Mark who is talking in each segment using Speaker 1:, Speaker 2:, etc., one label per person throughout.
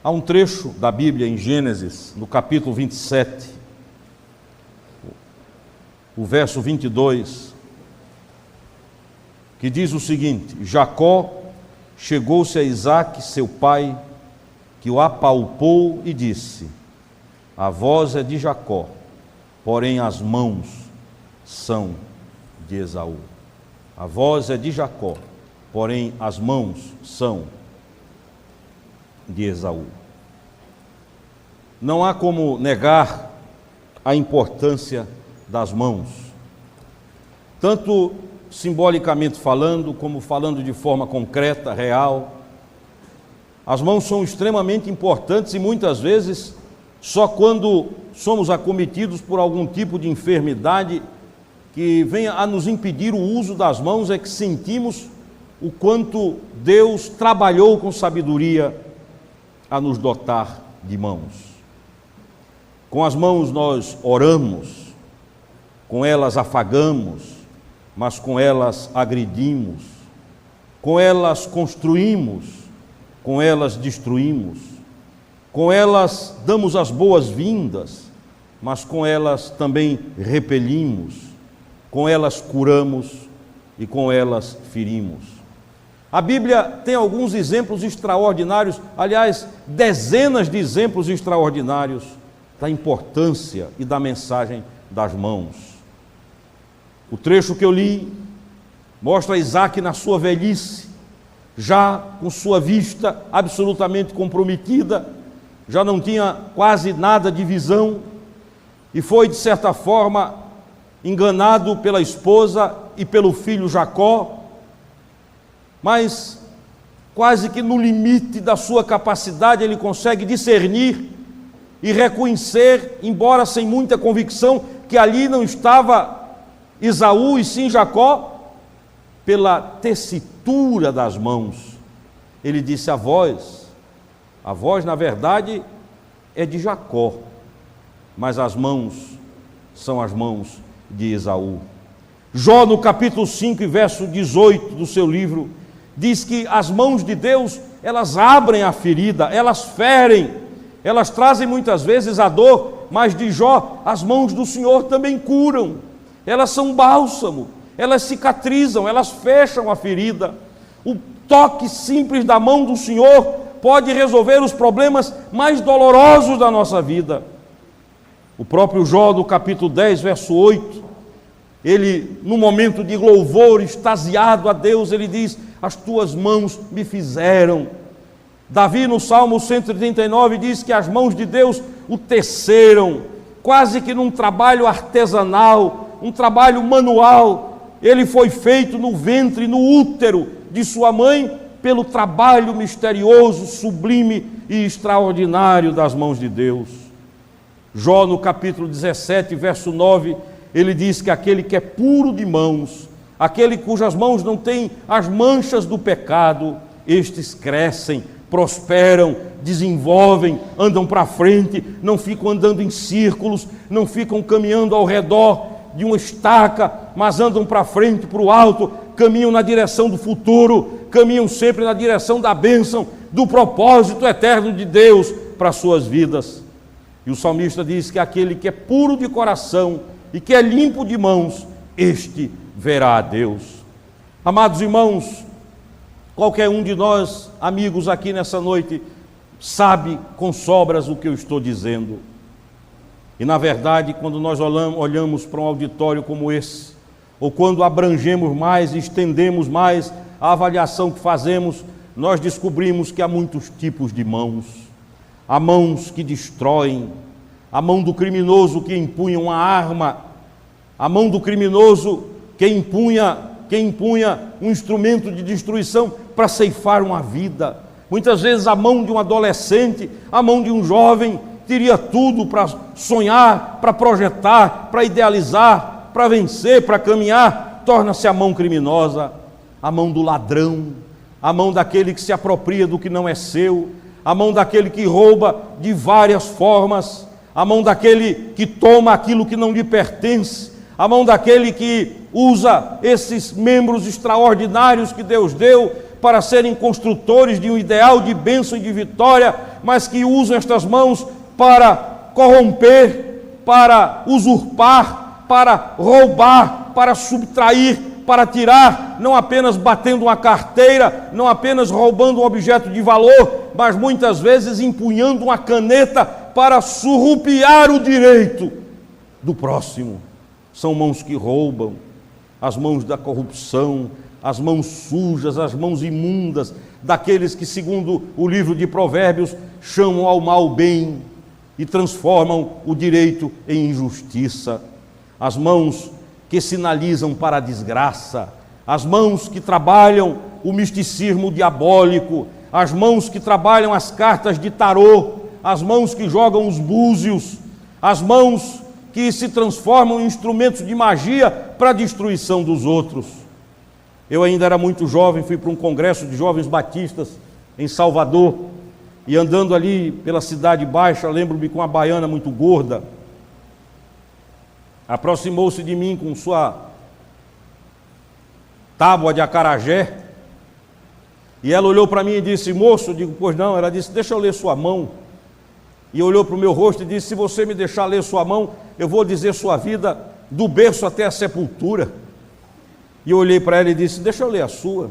Speaker 1: Há um trecho da Bíblia em Gênesis, no capítulo 27, o verso 22, que diz o seguinte: Jacó chegou-se a Isaque, seu pai, que o apalpou e disse: a voz é de Jacó, porém as mãos são de Esaú. A voz é de Jacó, porém as mãos são de Esaú. Não há como negar a importância das mãos, tanto simbolicamente falando, como falando de forma concreta, real. As mãos são extremamente importantes e muitas vezes só quando somos acometidos por algum tipo de enfermidade que venha a nos impedir o uso das mãos é que sentimos o quanto Deus trabalhou com sabedoria a nos dotar de mãos. Com as mãos nós oramos, com elas afagamos, mas com elas agredimos, com elas construímos, com elas destruímos, com elas damos as boas-vindas, mas com elas também repelimos, com elas curamos e com elas ferimos. A Bíblia tem alguns exemplos extraordinários, aliás, dezenas de exemplos extraordinários da importância e da mensagem das mãos. O trecho que eu li mostra Isaque na sua velhice, já com sua vista absolutamente comprometida, já não tinha quase nada de visão, e foi, de certa forma, enganado pela esposa e pelo filho Jacó, mas quase que no limite da sua capacidade ele consegue discernir e reconhecer, embora sem muita convicção, que ali não estava Esaú e sim Jacó. Pela tessitura das mãos, ele disse: a voz na verdade é de Jacó, mas as mãos são as mãos de Esaú. Jó, no capítulo 5 e verso 18 do seu livro, diz que as mãos de Deus, elas abrem a ferida, elas ferem, elas trazem muitas vezes a dor, mas de Jó, as mãos do Senhor também curam, elas são bálsamo, elas cicatrizam, elas fecham a ferida. O toque simples da mão do Senhor pode resolver os problemas mais dolorosos da nossa vida. O próprio Jó, no capítulo 10, verso 8, ele, num momento de louvor, extasiado a Deus, ele diz: as tuas mãos me fizeram. Davi, no Salmo 139, diz que as mãos de Deus o teceram, quase que num trabalho artesanal, um trabalho manual. Ele foi feito no ventre, no útero de sua mãe, pelo trabalho misterioso, sublime e extraordinário das mãos de Deus. Jó, no capítulo 17, verso 9, ele diz que aquele que é puro de mãos, aquele cujas mãos não têm as manchas do pecado, estes crescem, prosperam, desenvolvem, andam para frente, não ficam andando em círculos, não ficam caminhando ao redor de uma estaca, mas andam para frente, para o alto, caminham na direção do futuro, caminham sempre na direção da bênção, do propósito eterno de Deus para as suas vidas. E o salmista diz que aquele que é puro de coração e que é limpo de mãos, este verá a Deus. Amados irmãos, qualquer um de nós, amigos aqui nessa noite, sabe com sobras o que eu estou dizendo. E na verdade, quando nós olhamos para um auditório como esse, ou quando abrangemos mais e estendemos mais a avaliação que fazemos, nós descobrimos que há muitos tipos de mãos. Há mãos que destroem, a mão do criminoso que empunha uma arma, a mão do criminoso que empunha um instrumento de destruição para ceifar uma vida. Muitas vezes a mão de um adolescente, a mão de um jovem, teria tudo para sonhar, para projetar, para idealizar, para vencer, para caminhar, torna-se a mão criminosa, a mão do ladrão, a mão daquele que se apropria do que não é seu, a mão daquele que rouba de várias formas, a mão daquele que toma aquilo que não lhe pertence, a mão daquele que usa esses membros extraordinários que Deus deu para serem construtores de um ideal de bênção e de vitória, mas que usam estas mãos para corromper, para usurpar, para roubar, para subtrair, para tirar, não apenas batendo uma carteira, não apenas roubando um objeto de valor, mas muitas vezes empunhando uma caneta para surrupiar o direito do próximo. São mãos que roubam, as mãos da corrupção, as mãos sujas, as mãos imundas, daqueles que, segundo o livro de Provérbios, chamam ao mal bem e transformam o direito em injustiça. As mãos que sinalizam para a desgraça, as mãos que trabalham o misticismo diabólico, as mãos que trabalham as cartas de tarô, as mãos que jogam os búzios, as mãos que se transformam em instrumentos de magia para a destruição dos outros. Eu ainda era muito jovem, fui para um congresso de jovens batistas em Salvador, e andando ali pela Cidade Baixa, lembro-me com uma baiana muito gorda, aproximou-se de mim com sua tábua de acarajé, e ela olhou para mim e disse: moço, eu digo, pois não. Ela disse: deixa eu ler sua mão. E olhou para o meu rosto e disse: se você me deixar ler sua mão, eu vou dizer sua vida do berço até a sepultura. E eu olhei para ela e disse: deixa eu ler a sua.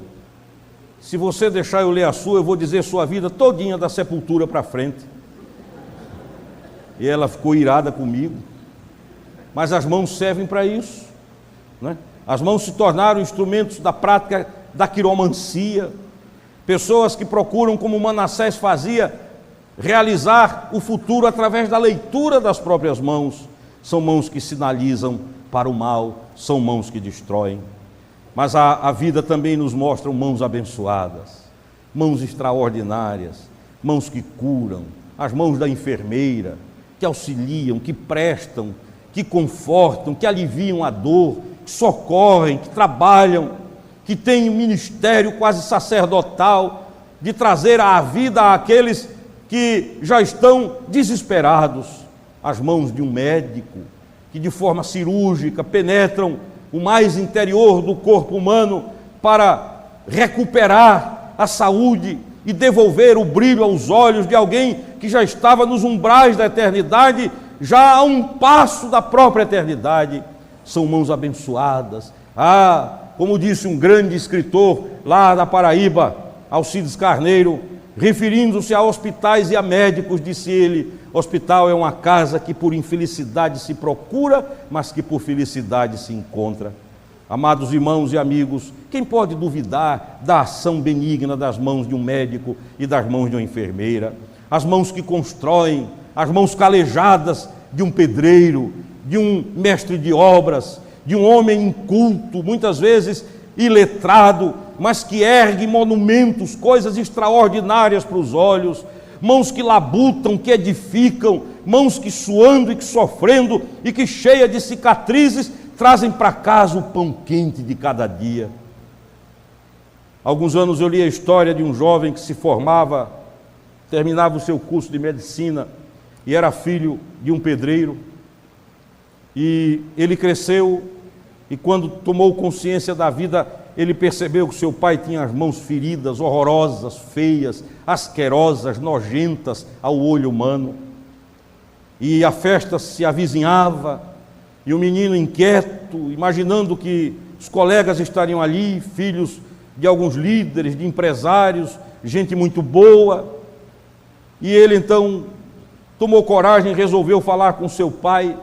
Speaker 1: Se você deixar eu ler a sua, eu vou dizer sua vida todinha da sepultura para frente. E ela ficou irada comigo. Mas as mãos servem para isso, né? As mãos se tornaram instrumentos da prática da quiromancia. Pessoas que procuram, como Manassés fazia, realizar o futuro através da leitura das próprias mãos. São mãos que sinalizam para o mal, são mãos que destroem. Mas a vida também nos mostra mãos abençoadas, mãos extraordinárias, mãos que curam, as mãos da enfermeira, que auxiliam, que prestam, que confortam, que aliviam a dor, que socorrem, que trabalham, que têm um ministério quase sacerdotal de trazer à vida àqueles que já estão desesperados. As mãos de um médico que de forma cirúrgica penetram o mais interior do corpo humano para recuperar a saúde e devolver o brilho aos olhos de alguém que já estava nos umbrais da eternidade, já a um passo da própria eternidade. São mãos abençoadas. Como disse um grande escritor lá da Paraíba, Alcides Carneiro, referindo-se a hospitais e a médicos, disse ele: hospital é uma casa que por infelicidade se procura, mas que por felicidade se encontra. Amados irmãos e amigos, quem pode duvidar da ação benigna das mãos de um médico e das mãos de uma enfermeira? As mãos que constroem, as mãos calejadas de um pedreiro, de um mestre de obras, de um homem inculto, muitas vezes iletrado, mas que ergue monumentos, coisas extraordinárias para os olhos. Mãos que labutam, que edificam, mãos que suando e que sofrendo e que cheia de cicatrizes trazem para casa o pão quente de cada dia. Há alguns anos eu li a história de um jovem que se formava, terminava o seu curso de medicina e era filho de um pedreiro. E ele cresceu e quando tomou consciência da vida, ele percebeu que seu pai tinha as mãos feridas, horrorosas, feias, asquerosas, nojentas ao olho humano. E a festa se avizinhava, e o menino inquieto, imaginando que os colegas estariam ali, filhos de alguns líderes, de empresários, gente muito boa. E ele então tomou coragem e resolveu falar com seu pai,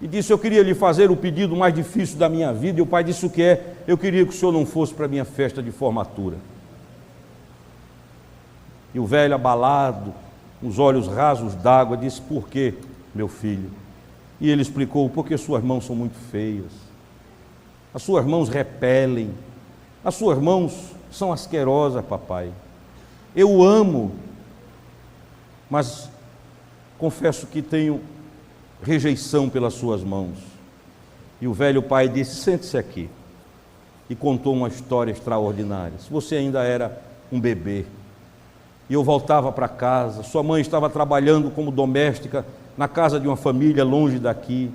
Speaker 1: e disse: eu queria lhe fazer o pedido mais difícil da minha vida. E o pai disse: o que é? Eu queria que o senhor não fosse para a minha festa de formatura. E o velho, abalado, os olhos rasos d'água, disse: por quê, meu filho? E ele explicou: porque suas mãos são muito feias, as suas mãos repelem, as suas mãos são asquerosas, papai. Eu o amo, mas confesso que tenho rejeição pelas suas mãos. E o velho pai disse: sente-se aqui. E contou uma história extraordinária. Se você ainda era um bebê, e eu voltava para casa, sua mãe estava trabalhando como doméstica na casa de uma família longe daqui,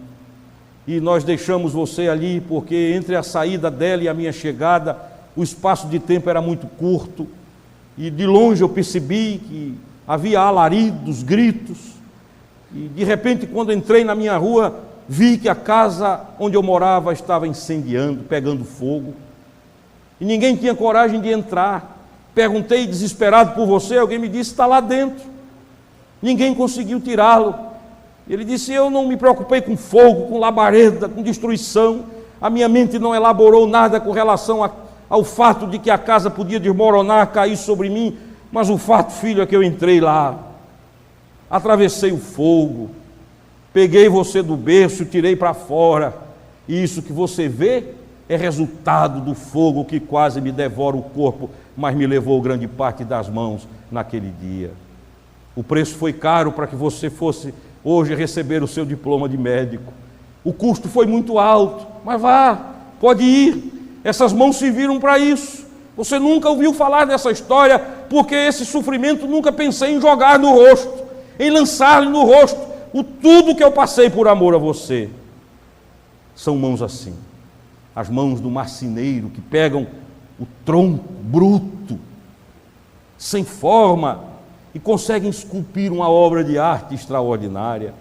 Speaker 1: e nós deixamos você ali porque entre a saída dela e a minha chegada, o espaço de tempo era muito curto, e de longe eu percebi que havia alaridos, gritos, e de repente, quando entrei na minha rua, vi que a casa onde eu morava estava incendiando, pegando fogo, e ninguém tinha coragem de entrar. Perguntei, desesperado por você, alguém me disse, está lá dentro. Ninguém conseguiu tirá-lo. Ele disse, eu não me preocupei com fogo, com labareda, com destruição, a minha mente não elaborou nada com relação ao fato de que a casa podia desmoronar, cair sobre mim, mas o fato, filho, é que eu entrei lá, atravessei o fogo, peguei você do berço, tirei para fora, e isso que você vê é resultado do fogo que quase me devora o corpo, mas me levou grande parte das mãos naquele dia. O preço foi caro para que você fosse hoje receber o seu diploma de médico. O custo foi muito alto, mas vá, pode ir. Essas mãos serviram para isso. Você nunca ouviu falar dessa história, porque esse sofrimento nunca pensei em jogar no rosto, em lançar-lhe no rosto tudo que eu passei por amor a você. São mãos assim, as mãos do marceneiro que pegam o tronco bruto, sem forma, e conseguem esculpir uma obra de arte extraordinária.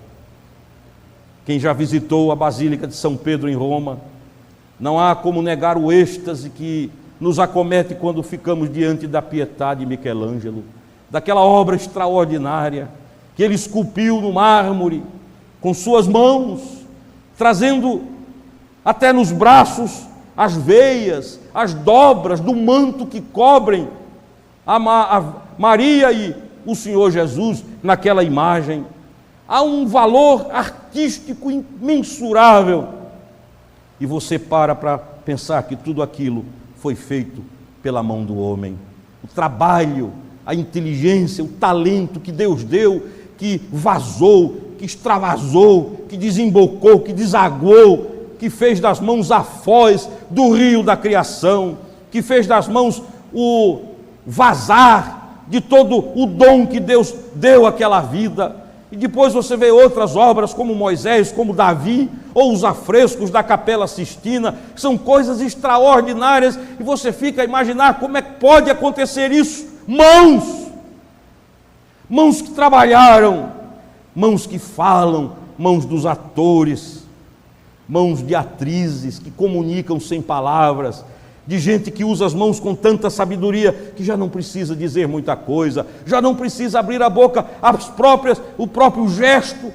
Speaker 1: Quem já visitou a Basílica de São Pedro em Roma, não há como negar o êxtase que nos acomete quando ficamos diante da Pietà de Michelangelo, daquela obra extraordinária que ele esculpiu no mármore, com suas mãos, trazendo até nos braços as veias, as dobras do manto que cobrem a Maria e o Senhor Jesus naquela imagem. Há um valor artístico imensurável, e você para pensar que tudo aquilo foi feito pela mão do homem. O trabalho, a inteligência, o talento que Deus deu, que vazou, que extravasou, que desembocou, que desaguou, que fez das mãos a foz do rio da criação, que fez das mãos o vazar de todo o dom que Deus deu àquela vida. E depois você vê outras obras como Moisés, como Davi, ou os afrescos da Capela Sistina, que são coisas extraordinárias, e você fica a imaginar como é que pode acontecer isso. Mãos que trabalharam, mãos que falam, mãos dos atores, mãos de atrizes que comunicam sem palavras, de gente que usa as mãos com tanta sabedoria que já não precisa dizer muita coisa, já não precisa abrir a boca, o próprio gesto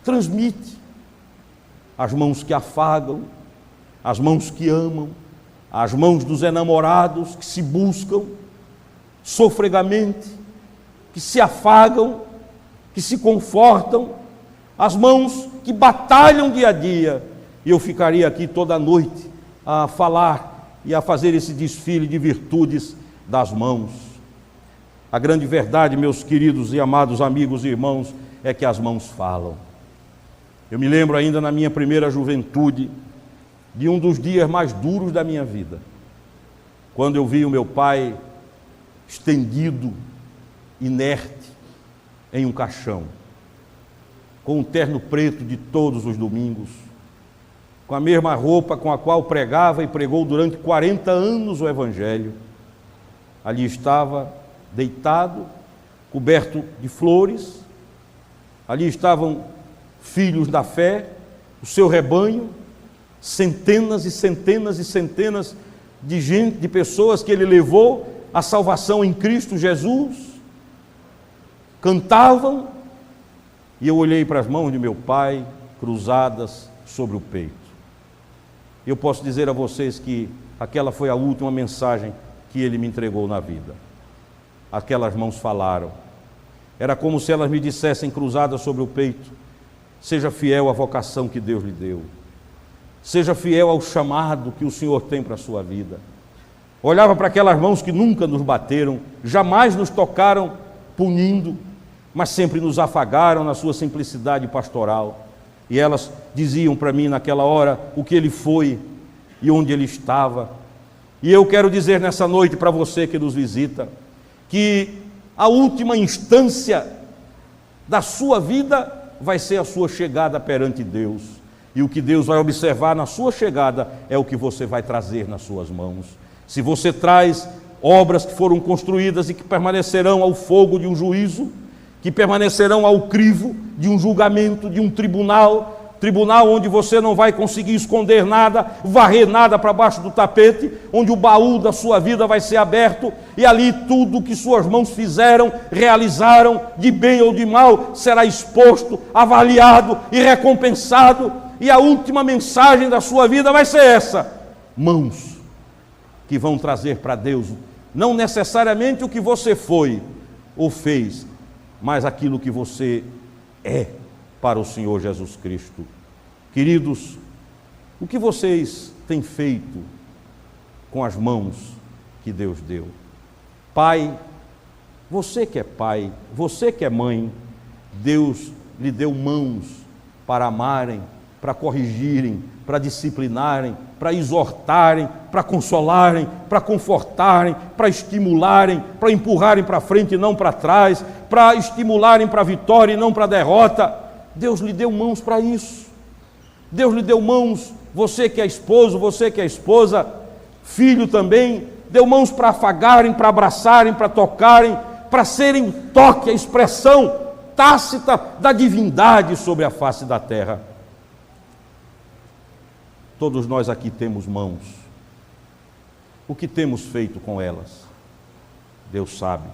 Speaker 1: transmite. As mãos que afagam, as mãos que amam, as mãos dos enamorados que se buscam sofregamente, que se afagam, que se confortam, as mãos que batalham dia a dia. E eu ficaria aqui toda noite a falar e a fazer esse desfile de virtudes das mãos. A grande verdade, meus queridos e amados amigos e irmãos, é que as mãos falam. Eu me lembro ainda na minha primeira juventude, de um dos dias mais duros da minha vida, quando eu vi o meu pai estendido, inerte, em um caixão, com um terno preto de todos os domingos, com a mesma roupa com a qual pregava e pregou durante 40 anos o Evangelho. Ali estava, deitado, coberto de flores, ali estavam filhos da fé, o seu rebanho, centenas e centenas e centenas de gente, de pessoas que ele levou à salvação em Cristo Jesus, cantavam, e eu olhei para as mãos de meu pai, cruzadas sobre o peito. Eu posso dizer a vocês que aquela foi a última mensagem que ele me entregou na vida. Aquelas mãos falaram. Era como se elas me dissessem, cruzadas sobre o peito: seja fiel à vocação que Deus lhe deu. Seja fiel ao chamado que o Senhor tem para a sua vida. Olhava para aquelas mãos que nunca nos bateram, jamais nos tocaram punindo, mas sempre nos afagaram na sua simplicidade pastoral. E elas diziam para mim naquela hora o que ele foi e onde ele estava. E eu quero dizer nessa noite para você que nos visita, que a última instância da sua vida vai ser a sua chegada perante Deus. E o que Deus vai observar na sua chegada é o que você vai trazer nas suas mãos. Se você traz obras que foram construídas e que permanecerão ao fogo de um juízo, que permanecerão ao crivo de um julgamento, de um tribunal onde você não vai conseguir esconder nada, varrer nada para baixo do tapete, onde o baú da sua vida vai ser aberto, e ali tudo que suas mãos fizeram, realizaram, de bem ou de mal, será exposto, avaliado e recompensado, e a última mensagem da sua vida vai ser essa: mãos que vão trazer para Deus, não necessariamente o que você foi ou fez, mas aquilo que você é para o Senhor Jesus Cristo. Queridos, o que vocês têm feito com as mãos que Deus deu? Pai, você que é pai, você que é mãe, Deus lhe deu mãos para amarem, para corrigirem, para disciplinarem, para exortarem, para consolarem, para confortarem, para estimularem, para empurrarem para frente e não para trás, para estimularem para a vitória e não para a derrota. Deus lhe deu mãos para isso. Deus lhe deu mãos, você que é esposo, você que é esposa, filho também, deu mãos para afagarem, para abraçarem, para tocarem, para serem o toque, a expressão tácita da divindade sobre a face da terra. Todos nós aqui temos mãos. O que temos feito com elas? Deus sabe.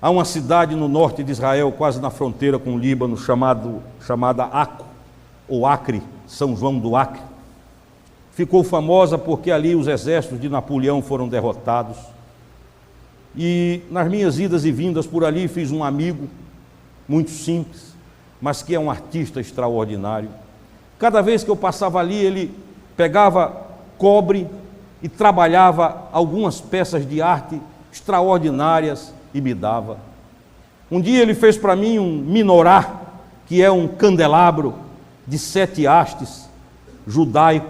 Speaker 1: Há uma cidade no norte de Israel, quase na fronteira com o Líbano, chamada Aco, ou Acre, São João do Acre. Ficou famosa porque ali os exércitos de Napoleão foram derrotados. E nas minhas idas e vindas por ali fiz um amigo, muito simples, mas que é um artista extraordinário. Cada vez que eu passava ali, ele pegava cobre e trabalhava algumas peças de arte extraordinárias e me dava. Um dia ele fez para mim um minorá, que é um candelabro de 7 hastes, judaico,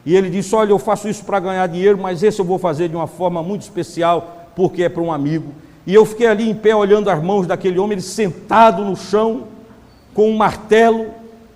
Speaker 1: e ele disse: olha, eu faço isso para ganhar dinheiro, mas esse eu vou fazer de uma forma muito especial, porque é para um amigo. E eu fiquei ali em pé olhando as mãos daquele homem, ele sentado no chão, com um martelo,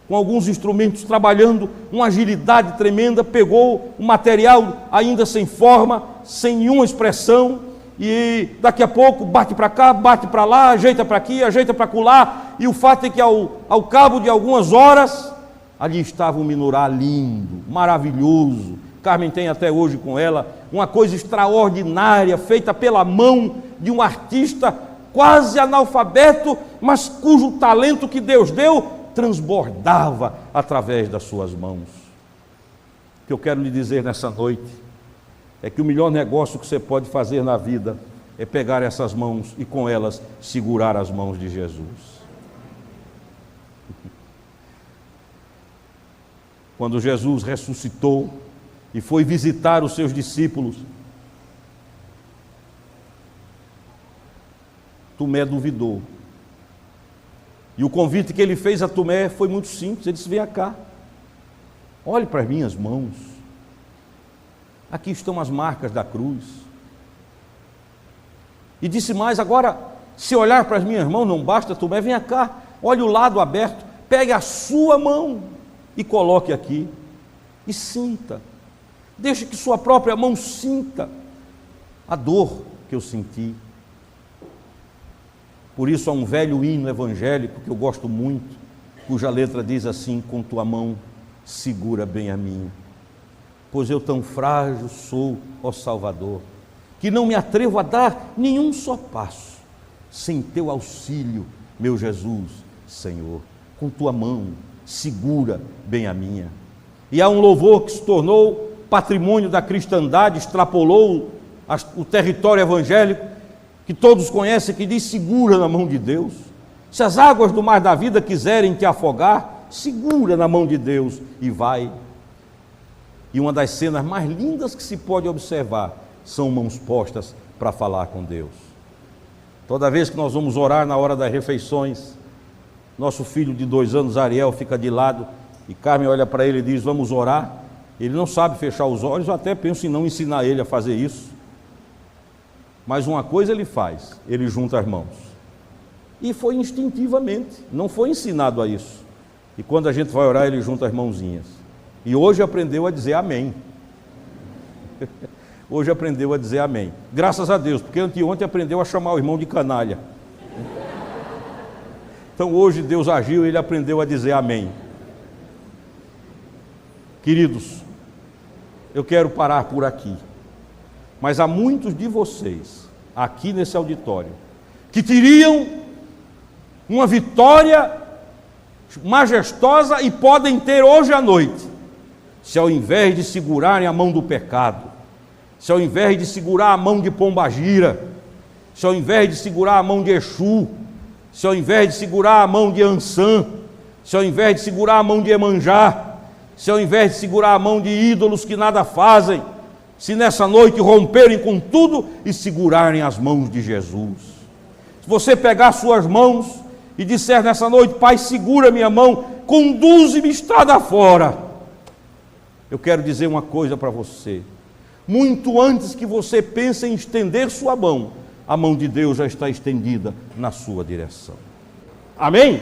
Speaker 1: com alguns instrumentos, trabalhando, uma agilidade tremenda, pegou o material ainda sem forma, sem nenhuma expressão, e daqui a pouco bate para cá, bate para lá, ajeita para aqui, ajeita para acolá, e o fato é que ao cabo de algumas horas, ali estava um minorá lindo, maravilhoso. Carmen tem até hoje com ela uma coisa extraordinária, feita pela mão de um artista quase analfabeto, mas cujo talento que Deus deu transbordava através das suas mãos. O que eu quero lhe dizer nessa noite é que o melhor negócio que você pode fazer na vida é pegar essas mãos e com elas segurar as mãos de Jesus. Quando Jesus ressuscitou e foi visitar os seus discípulos, Tomé duvidou. E o convite que ele fez a Tomé foi muito simples. Ele disse: venha cá, olhe para as minhas mãos, aqui estão as marcas da cruz. E disse mais: agora, se olhar para as minhas mãos não basta, Tomé, venha cá, olhe o lado aberto, pegue a sua mão e coloque aqui, e sinta, deixe que sua própria mão sinta a dor que eu senti. Por isso há um velho hino evangélico que eu gosto muito, cuja letra diz assim: com tua mão segura bem a minha, pois eu tão frágil sou, ó Salvador, que não me atrevo a dar nenhum só passo sem teu auxílio, meu Jesus, Senhor. Com tua mão segura bem a minha. E há um louvor que se tornou patrimônio da cristandade, extrapolou o território evangélico, que todos conhecem, que diz: segura na mão de Deus. Se as águas do mar da vida quiserem te afogar, segura na mão de Deus e vai. E uma das cenas mais lindas que se pode observar são mãos postas para falar com Deus. Toda vez que nós vamos orar na hora das refeições, nosso filho de 2 anos, Ariel, fica de lado e Carmen olha para ele e diz: vamos orar. Ele não sabe fechar os olhos, eu até penso em não ensinar ele a fazer isso. Mas uma coisa ele faz, ele junta as mãos. E foi instintivamente, não foi ensinado a isso. E quando a gente vai orar, ele junta as mãozinhas. E hoje aprendeu a dizer amém. hoje aprendeu a dizer amém. Graças a Deus, porque anteontem aprendeu a chamar o irmão de canalha. Então hoje Deus agiu e ele aprendeu a dizer amém. Queridos, eu quero parar por aqui, mas há muitos de vocês aqui nesse auditório que teriam uma vitória majestosa e podem ter hoje à noite, se ao invés de segurarem a mão do pecado, se ao invés de segurar a mão de Pombagira, se ao invés de segurar a mão de Exu, se ao invés de segurar a mão de Ansã, se ao invés de segurar a mão de Emanjá, se ao invés de segurar a mão de ídolos que nada fazem, se nessa noite romperem com tudo e segurarem as mãos de Jesus. Se você pegar suas mãos e disser nessa noite: Pai, segura minha mão, conduze-me estrada fora. Eu quero dizer uma coisa para você: muito antes que você pense em estender sua mão, a mão de Deus já está estendida na sua direção. Amém?